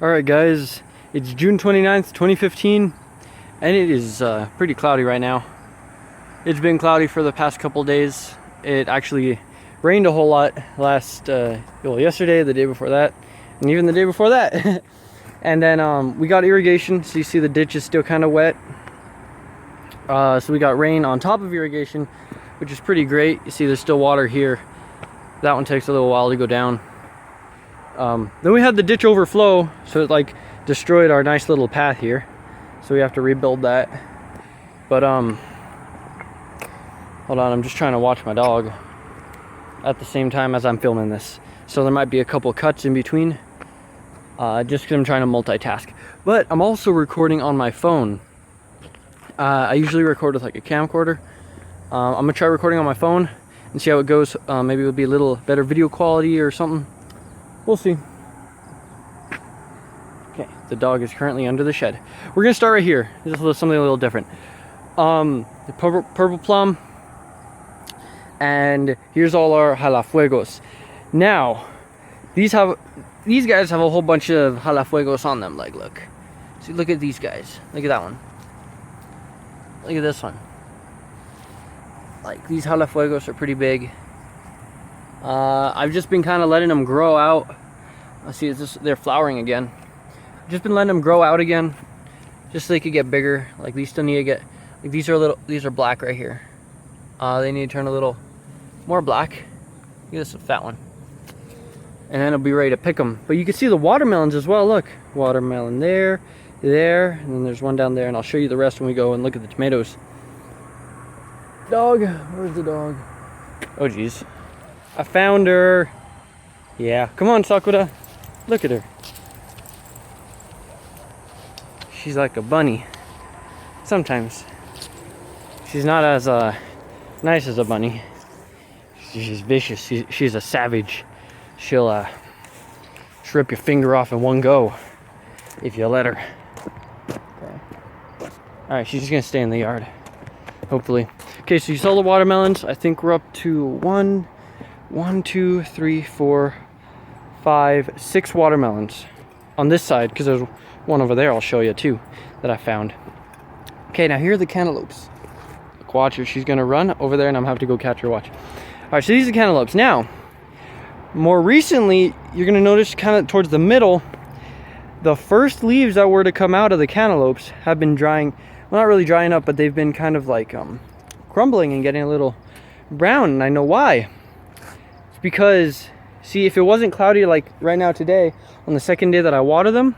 Alright guys, it's June 29th, 2015, and it is pretty cloudy right now. It's been cloudy for the past couple days. It actually rained a whole lot yesterday, the day before that, and even the day before that. And then we got irrigation, so you see the ditch is still kind of wet. So we got rain on top of irrigation, which is pretty great. You see there's still water here. That one takes a little while to go down. Then we had the ditch overflow, so it like destroyed our nice little path here, so we have to rebuild that. But hold on, I'm just trying to watch my dog at the same time as I'm filming this, so there might be a couple cuts in between, just because I'm trying to multitask. But I'm also recording on my phone. I usually record with like a camcorder. I'm gonna try recording on my phone and see how it goes. Maybe it'll be a little better video quality or something. We'll see. Okay, the dog is currently under the shed. We're gonna start right here. This is something a little different. The purple plum, and here's all our jalafuegos. Now, these guys have a whole bunch of jalafuegos on them. Like, look, see, look at these guys. Look at that one. Look at this one. Like, these jalafuegos are pretty big. I've just been kind of letting them grow out. I see they're flowering again. Just been letting them grow out again, just so they could get bigger. Like, these still need to get, like, these are black right here. They need to turn a little more black. Look at this fat one. And then I'll be ready to pick them. But you can see the watermelons as well. Look, watermelon there, and then there's one down there. And I'll show you the rest when we go and look at the tomatoes. Dog, where's the dog? Oh geez, I found her. Yeah, come on, Sakura. Look at her. She's like a bunny. Sometimes. She's not as nice as a bunny. She's vicious. She's a savage. She'll rip your finger off in one go if you let her. Okay. Alright, she's just gonna stay in the yard, hopefully. Okay, so you saw the watermelons. I think we're up to 1, 2, 3, 4, 5, 6 watermelons on this side, because there's one over there I'll show you too that I found. Okay, now here are the cantaloupes. Look, watch her. She's gonna run over there and I'm gonna have to go catch her. Watch. Alright, so these are cantaloupes. Now, more recently, you're gonna notice kind of towards the middle, the first leaves that were to come out of the cantaloupes have been drying. Well, not really drying up, but they've been kind of like crumbling and getting a little brown, and I know why. It's because, see, if it wasn't cloudy like right now today, on the second day that I water them,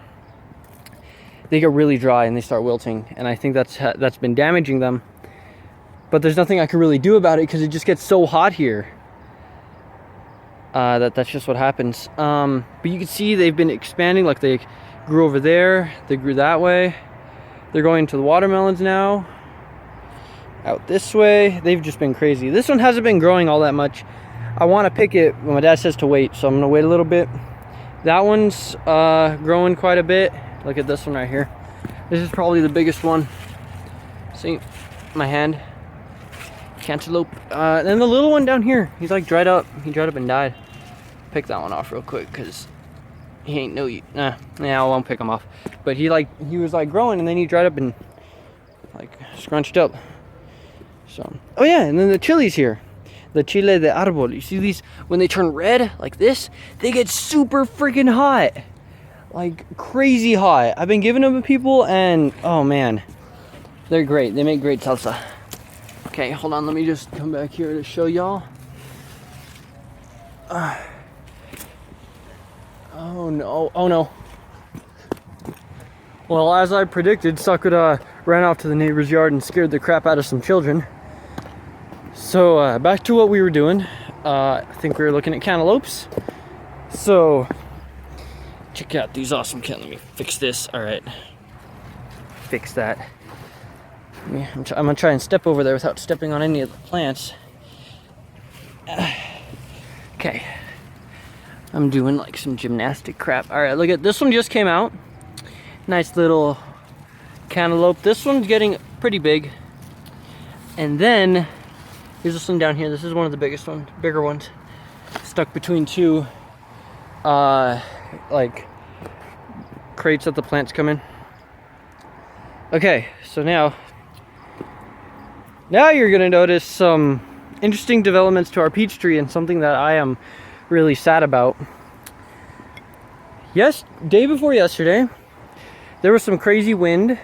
they get really dry and they start wilting, and I think that's been damaging them. But there's nothing I can really do about it because it just gets so hot here. That's just what happens. But you can see they've been expanding. Like, they grew over there, they grew that way. They're going to the watermelons now. Out this way. They've just been crazy. This one hasn't been growing all that much. I want to pick it, but my dad says to wait, so I'm going to wait a little bit. That one's growing quite a bit. Look at this one right here. This is probably the biggest one. See my hand? Cantaloupe. Then the little one down here, he's like dried up. He dried up and died. Pick that one off real quick, because he ain't I won't pick him off. But he was like growing, and then he dried up and like scrunched up. So, oh yeah, and then the chilies here, the chile de árbol. You see these, when they turn red like this, they get super freaking hot, like crazy hot. I've been giving them to people, and oh man, they're great. They make great salsa. Okay, hold on, let me just come back here to show y'all. Oh no. Well, as I predicted, Sakura ran off to the neighbor's yard and scared the crap out of some children. So, back to what we were doing. I think we were looking at cantaloupes. So, check out these awesome Let me fix this. Alright. Fix that. I'm gonna try and step over there without stepping on any of the plants. Okay. I'm doing like some gymnastic crap. Alright, look at this one, just came out. Nice little cantaloupe. This one's getting pretty big. And then here's this one down here. This is one of the bigger ones. Stuck between two like crates that the plants come in. Okay, so now you're gonna notice some interesting developments to our peach tree, and something that I am really sad about. Day before yesterday, there was some crazy wind,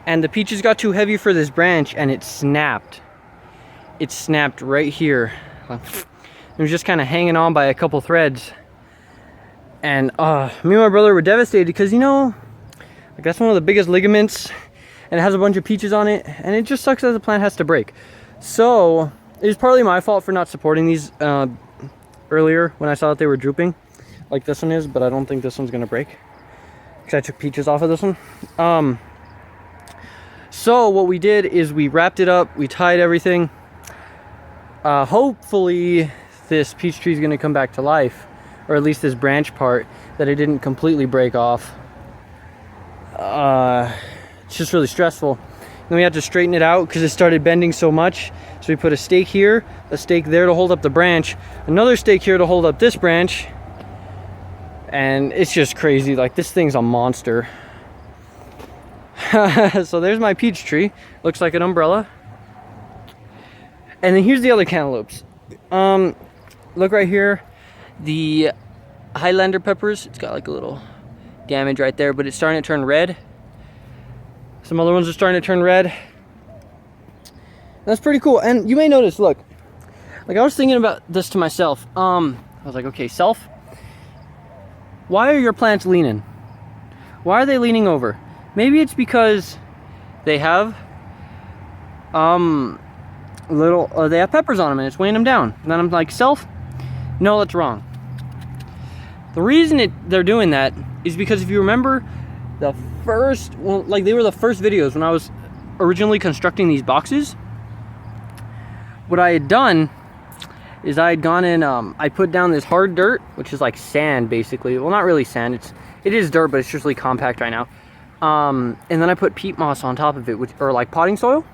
and the peaches got too heavy for this branch, and it snapped. It snapped right here. It was just kind of hanging on by a couple threads. And me and my brother were devastated because, you know, like, that's one of the biggest ligaments, and it has a bunch of peaches on it, and it just sucks that the plant has to break. So it was partly my fault for not supporting these earlier when I saw that they were drooping, like this one is, but I don't think this one's gonna break because I took peaches off of this one. So what we did is we wrapped it up, we tied everything. Hopefully this peach tree is gonna come back to life, or at least this branch part, that it didn't completely break off. It's just really stressful. Then we had to straighten it out because it started bending so much. So we put a stake here, a stake there to hold up the branch, another stake here to hold up this branch. And it's just crazy. Like, this thing's a monster. So there's my peach tree. Looks like an umbrella. And then here's the other cantaloupes. Look right here. The Highlander peppers. It's got like a little damage right there, but it's starting to turn red. Some other ones are starting to turn red. That's pretty cool. And you may notice, look, like, I was thinking about this to myself. I was like, okay, self, why are your plants leaning? Why are they leaning over? Maybe it's because they have they have peppers on them and it's weighing them down. And then I'm like, self, no, that's wrong. The reason they're doing that is because if you remember the first, well, like, they were the first videos when I was originally constructing these boxes. What I had done is I had gone in, I put down this hard dirt, which is like sand basically. Well, not really sand, it is dirt, but it's just really compact right now. And then I put peat moss on top of it, or like potting soil.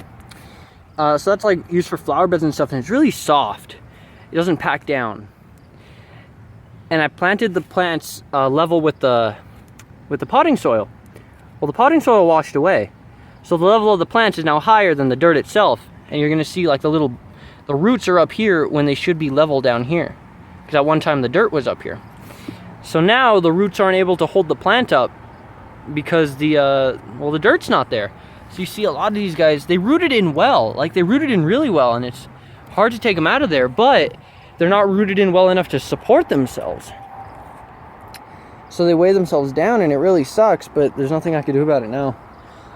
So that's like used for flower beds and stuff, and it's really soft. It doesn't pack down. And I planted the plants level with the potting soil. Well, the potting soil washed away, so the level of the plants is now higher than the dirt itself, and you're gonna see like the roots are up here when they should be level down here, because at one time the dirt was up here. So now the roots aren't able to hold the plant up because the dirt's not there. So you see a lot of these guys, they rooted in well, like they rooted in really well, and it's hard to take them out of there, but they're not rooted in well enough to support themselves. So they weigh themselves down, and it really sucks, but there's nothing I can do about it now.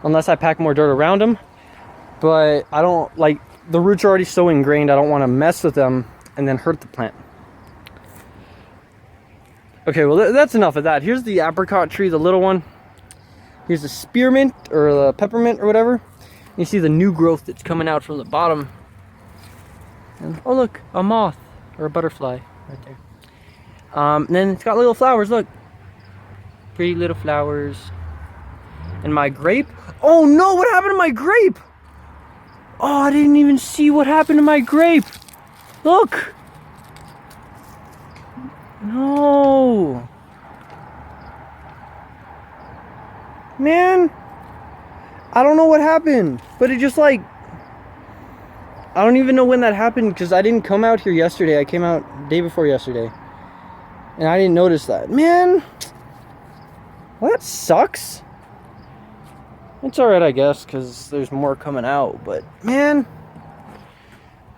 Unless I pack more dirt around them. But I don't, like, the roots are already so ingrained, I don't want to mess with them and then hurt the plant. Okay, well, that's enough of that. Here's the apricot tree, the little one. Here's the spearmint, or the peppermint, or whatever. You see the new growth that's coming out from the bottom. And, oh, look, a moth, or a butterfly right there. And then it's got little flowers, look. Pretty little flowers. And my grape. Oh no, what happened to my grape? Oh, I didn't even see what happened to my grape. Look. No. Man. I don't know what happened. But it just, like, I don't even know when that happened, because I didn't come out here yesterday. I came out day before yesterday. And I didn't notice that. Man. Well, that sucks. It's alright, I guess, because there's more coming out. But, man,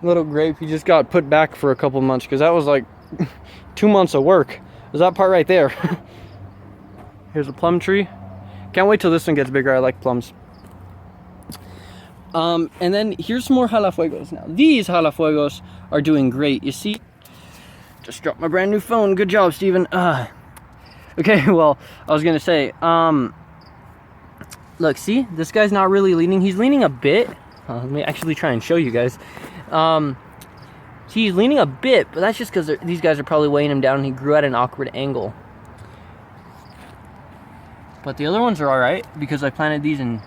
little grape, he just got put back for a couple months, because that was like 2 months of work. There's that part right there. Here's a plum tree. Can't wait till this one gets bigger. I like plums. And then here's some more jalafuegos. Now, these jalafuegos are doing great. You see? Just dropped my brand new phone. Good job, Steven. Okay, well, I was gonna say, look, see, this guy's not really leaning. He's leaning a bit. Let me actually try and show you guys. See, he's leaning a bit, but that's just because these guys are probably weighing him down, and he grew at an awkward angle. But the other ones are all right, because I planted these in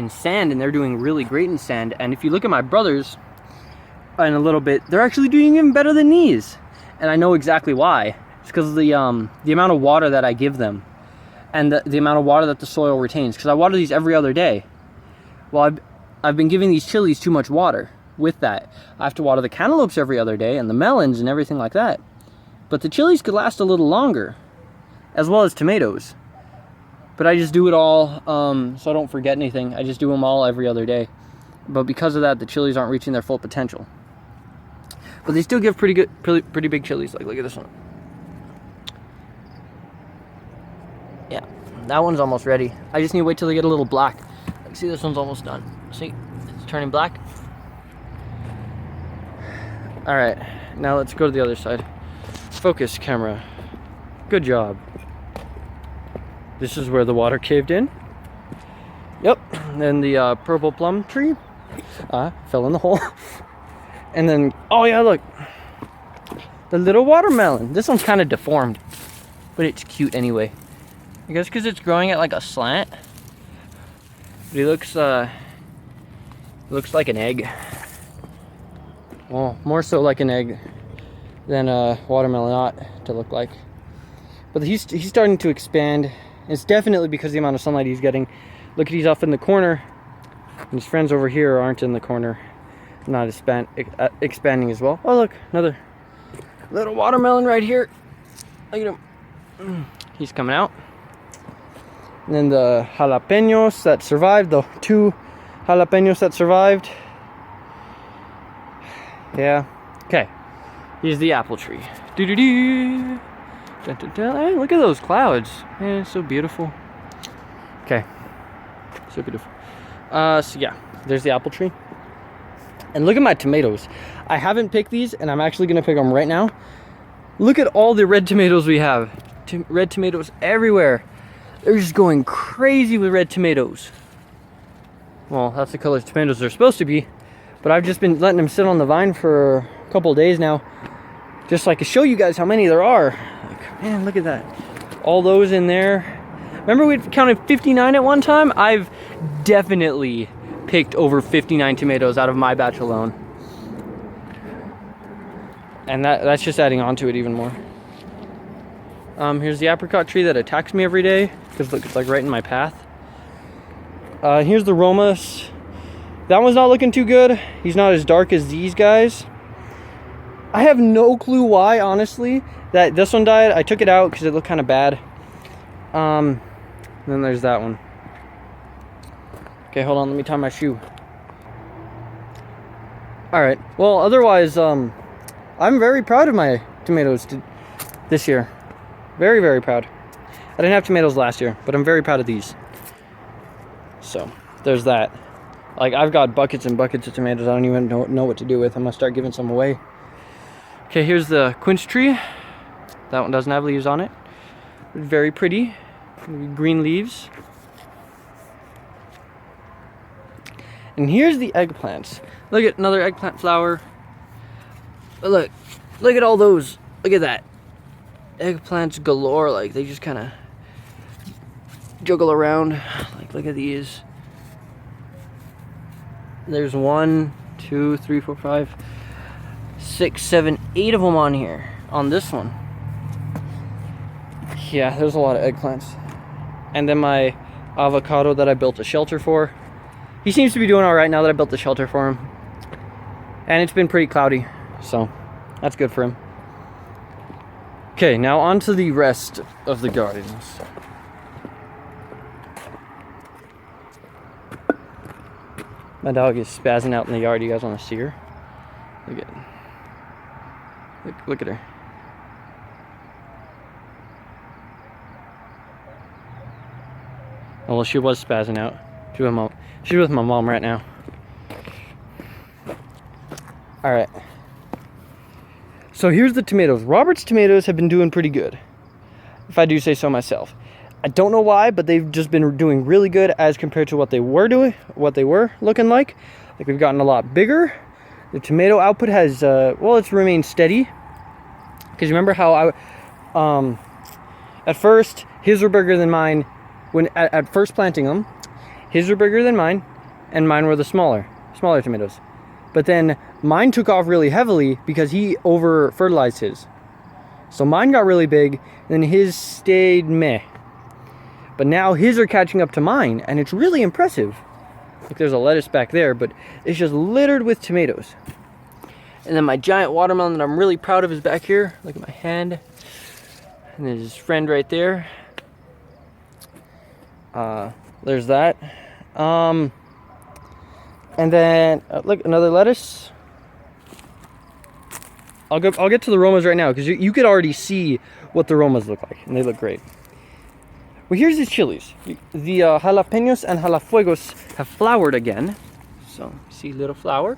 sand, and they're doing really great in sand. And if you look at my brothers in a little bit, they're actually doing even better than these. And I know exactly why. It's because of the amount of water that I give them. and the amount of water that the soil retains, because I water these every other day. Well, I've been giving these chilies too much water. With that, I have to water the cantaloupes every other day and the melons and everything like that. But the chilies could last a little longer, as well as tomatoes. But I just do it all so I don't forget anything. I just do them all every other day. But because of that, the chilies aren't reaching their full potential. But they still give pretty big chilies. Like, look at this one. Yeah, that one's almost ready. I just need to wait till they get a little black. Like, see, this one's almost done. See, it's turning black. All right, now let's go to the other side. Focus, camera. Good job. This is where the water caved in. Yep, and then the purple plum tree fell in the hole. And then, oh yeah, look. The little watermelon. This one's kind of deformed, but it's cute anyway. I guess because it's growing at like a slant. But it looks like an egg. Well, more so like an egg than a watermelon ought to look like. But he's starting to expand. It's definitely because of the amount of sunlight he's getting. Look, he's off in the corner, and his friends over here aren't in the corner, not expanding as well. Oh look, another little watermelon right here. Look at him. He's coming out. And then the jalapenos that survived, the 2 jalapenos that survived. Yeah. Okay. Here's the apple tree. Doo-doo-doo. Dun, dun, dun. Hey, look at those clouds. Yeah, it's so beautiful. Okay. So beautiful. So yeah, there's the apple tree. And look at my tomatoes. I haven't picked these, and I'm actually going to pick them right now. Look at all the red tomatoes we have. Red tomatoes everywhere. They're just going crazy with red tomatoes. Well, that's the color tomatoes are supposed to be. But I've just been letting them sit on the vine for a couple of days now. Just so I can show you guys how many there are. Like, man, look at that. All those in there. Remember we counted 59 at one time? I've definitely picked over 59 tomatoes out of my batch alone. And that's just adding on to it even more. Here's the apricot tree that attacks me every day. Because look, it's like right in my path. Here's the Romas. That one's not looking too good. He's not as dark as these guys. I have no clue why, honestly, that this one died. I took it out because it looked kind of bad. Then there's that one. Okay, hold on. Let me tie my shoe. All right. Well, otherwise, I'm very proud of my tomatoes this year. Very, very proud. I didn't have tomatoes last year, but I'm very proud of these. So, there's that. Like, I've got buckets and buckets of tomatoes I don't even know what to do with. I'm going to start giving some away. Okay, here's the quince tree. That one doesn't have leaves on it. Very pretty. Green leaves. And here's the eggplants. Look at another eggplant flower. Look at all those. Look at that. Eggplants galore. Like, they just kind of juggle around. Like, look at these. There's 1, 2, 3, 4, 5, 6, 7, 8 of them on here. On this one. Yeah, there's a lot of eggplants. And then my avocado that I built a shelter for. He seems to be doing all right now that I built the shelter for him. And it's been pretty cloudy, so that's good for him. Okay, now on to the rest of the gardens. My dog is spazzing out in the yard. You guys want to see her? Look at her. Well, she was spazzing out. She's with my mom right now. All right. So here's the tomatoes. Robert's tomatoes have been doing pretty good, if I do say so myself. I don't know why, but they've just been doing really good as compared to what they were looking like. Like, we've gotten a lot bigger. The tomato output has, it's remained steady. Because remember how at first, his were bigger than mine. When at first planting them, his were bigger than mine, and mine were the smaller tomatoes. But then mine took off really heavily because he over fertilized his. So mine got really big, and then his stayed meh. But now his are catching up to mine, and it's really impressive. Like there's a lettuce back there, but it's just littered with tomatoes. And then my giant watermelon that I'm really proud of is back here. Look at my hand. And there's his friend right there. There's that. And then look, another lettuce. I'll get to the Romas right now, because you could already see what the Romas look like, and they look great. Well, here's his chilies. The jalapenos and jalafuegos have flowered again. So, see little flower.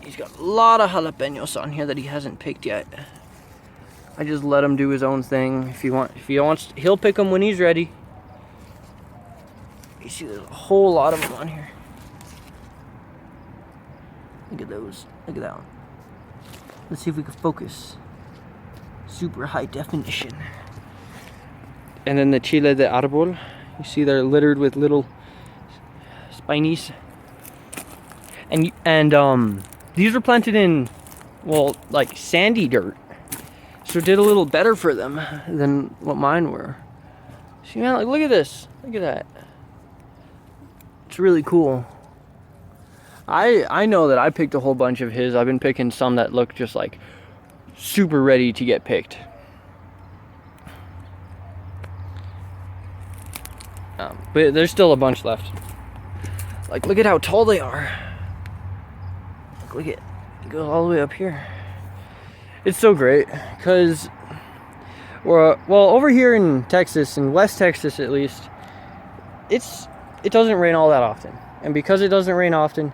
He's got a lot of jalapenos on here that he hasn't picked yet. I just let him do his own thing. If he wants, he'll pick them when he's ready. You see, there's a whole lot of them on here. Look at those. Look at that one. Let's see if we can focus. Super high definition. And then the chile de árbol. You see they're littered with little spinies. And these were planted in, well, like sandy dirt. So it did a little better for them than what mine were. See, man, like, look at this. Look at that. It's really cool. I know that I picked a whole bunch of his. I've been picking some that look just like super ready to get picked. But there's still a bunch left. Like, look at how tall they are. Look at it. It goes all the way up here. It's so great because well, over here in Texas, in West Texas at least, it doesn't rain all that often. And because it doesn't rain often,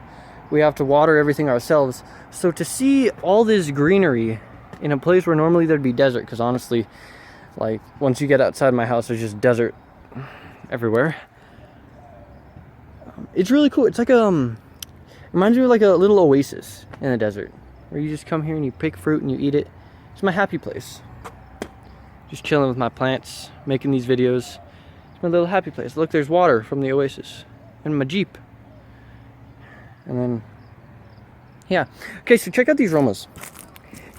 we have to water everything ourselves. So to see all this greenery in a place where normally there'd be desert, because honestly, like, once you get outside my house, there's just desert everywhere. It's really cool. It's like reminds me of like a little oasis in the desert, where you just come here and you pick fruit and you eat it. It's my happy place. Just chilling with my plants, making these videos. It's my little happy place. Look, there's water from the oasis and my Jeep. And then, yeah. Okay, so check out these Romas.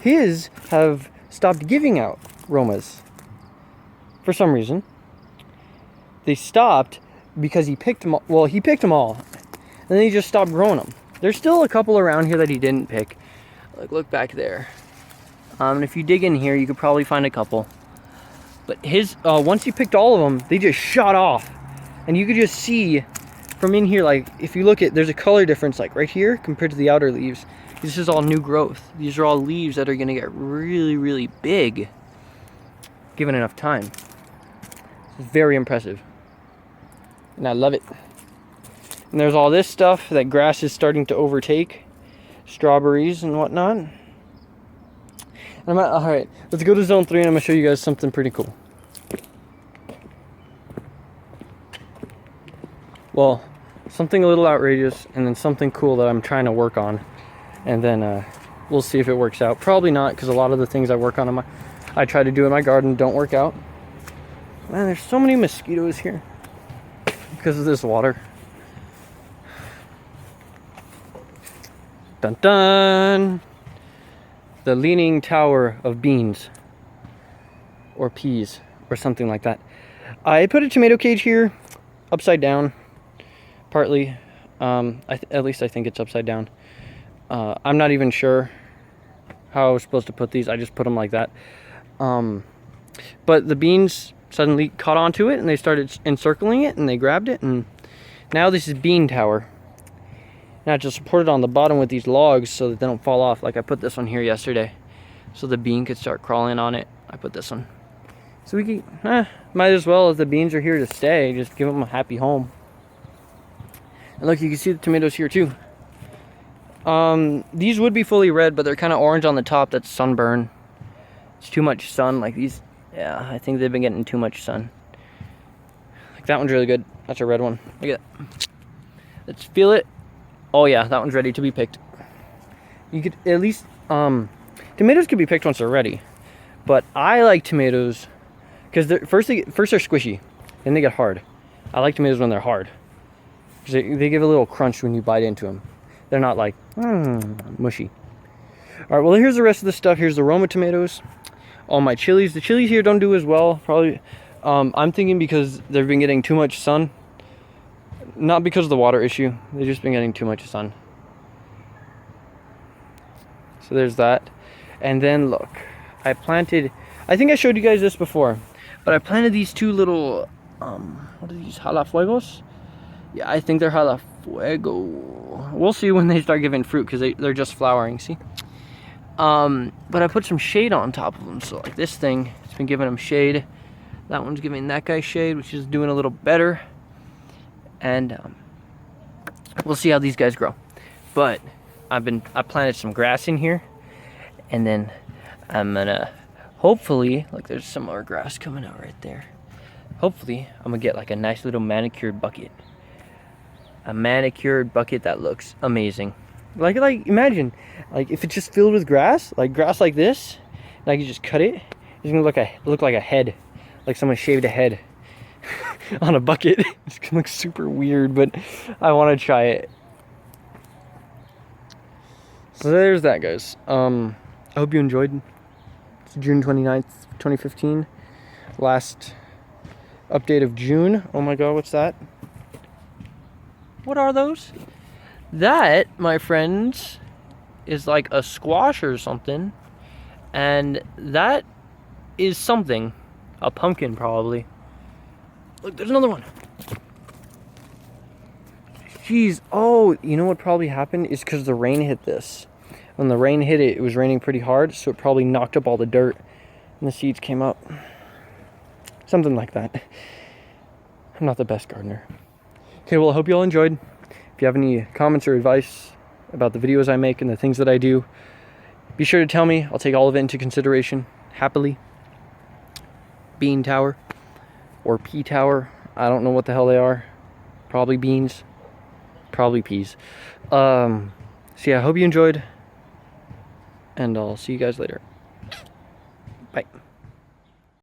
His have stopped giving out Romas for some reason. They stopped because he picked them all. Well, he picked them all, and then he just stopped growing them. There's still a couple around here that he didn't pick. Like, look back there. And if you dig in here, you could probably find a couple. But his, once he picked all of them, they just shot off. And you could just see from in here, like, if you look at, there's a color difference, like right here compared to the outer leaves. This is all new growth. These are all leaves that are gonna get really, really big given enough time. It's very impressive. And I love it. And there's all this stuff that grass is starting to overtake. Strawberries and whatnot. And alright, let's go to zone 3 and I'm gonna show you guys something pretty cool. Well, something a little outrageous, and then something cool that I'm trying to work on. And then we'll see if it works out. Probably not, because a lot of the things I work on I try to do in my garden don't work out. Man, there's so many mosquitoes here because of this water. Dun dun! The Leaning Tower of Beans. Or peas. Or something like that. I put a tomato cage here. Upside down. Partly. At least I think it's upside down. I'm not even sure how I was supposed to put these. I just put them like that. But the beans suddenly caught onto it and they started encircling it and they grabbed it, and now this is bean tower. Now I just support it on the bottom with these logs so that they don't fall off. Like I put this one here yesterday so the bean could start crawling on it. I put this one. So we can, might as well, if the beans are here to stay, just give them a happy home. And look, you can see the tomatoes here too. These would be fully red, but they're kind of orange on the top. That's sunburn. It's too much sun. Like these, yeah, I think they've been getting too much sun. Like that one's really good. That's a red one. Look at that. Let's feel it. Oh yeah, that one's ready to be picked. You could at least, tomatoes could be picked once they're ready. But I like tomatoes because first they're squishy, then they get hard. I like tomatoes when they're hard. They give a little crunch when you bite into them. They're not like, mushy. All right, well, here's the rest of the stuff. Here's the Roma tomatoes. All my chilies. The chilies here don't do as well. Probably I'm thinking because they've been getting too much sun. Not because of the water issue. They've just been getting too much sun. So there's that. And then look, I planted, I think I showed you guys this before, but I planted these two little, what are these, jalafuegos? Yeah, I think they're jalafuego. We'll see when they start giving fruit, because they're just flowering, see? But I put some shade on top of them, so like this thing, it's been giving them shade. That one's giving that guy shade, which is doing a little better. And we'll see how these guys grow. But I planted some grass in here, and then I'm gonna hopefully, like there's some more grass coming out right there. Hopefully I'm gonna get like a nice little manicured bucket. A manicured bucket that looks amazing. Like imagine, like if it's just filled with grass like this, and I can just cut it. It's gonna look like a head, like someone shaved a head on a bucket. It's gonna look super weird, but I want to try it. So there's that, guys. I hope you enjoyed. It's June 29th, 2015. Last update of June. Oh my god, what's that? What are those? That, my friends, is like a squash or something. And that is something. A pumpkin, probably. Look, there's another one. Jeez. Oh, you know what probably happened? Is because the rain hit this. When the rain hit it, it was raining pretty hard, so it probably knocked up all the dirt, and the seeds came up. Something like that. I'm not the best gardener. Okay, well, I hope you all enjoyed. If you have any comments or advice about the videos I make and the things that I do, be sure to tell me. I'll take all of it into consideration, happily. Bean tower, or pea tower. I don't know what the hell they are. Probably beans. Probably peas. So yeah, I hope you enjoyed, and I'll see you guys later. Bye.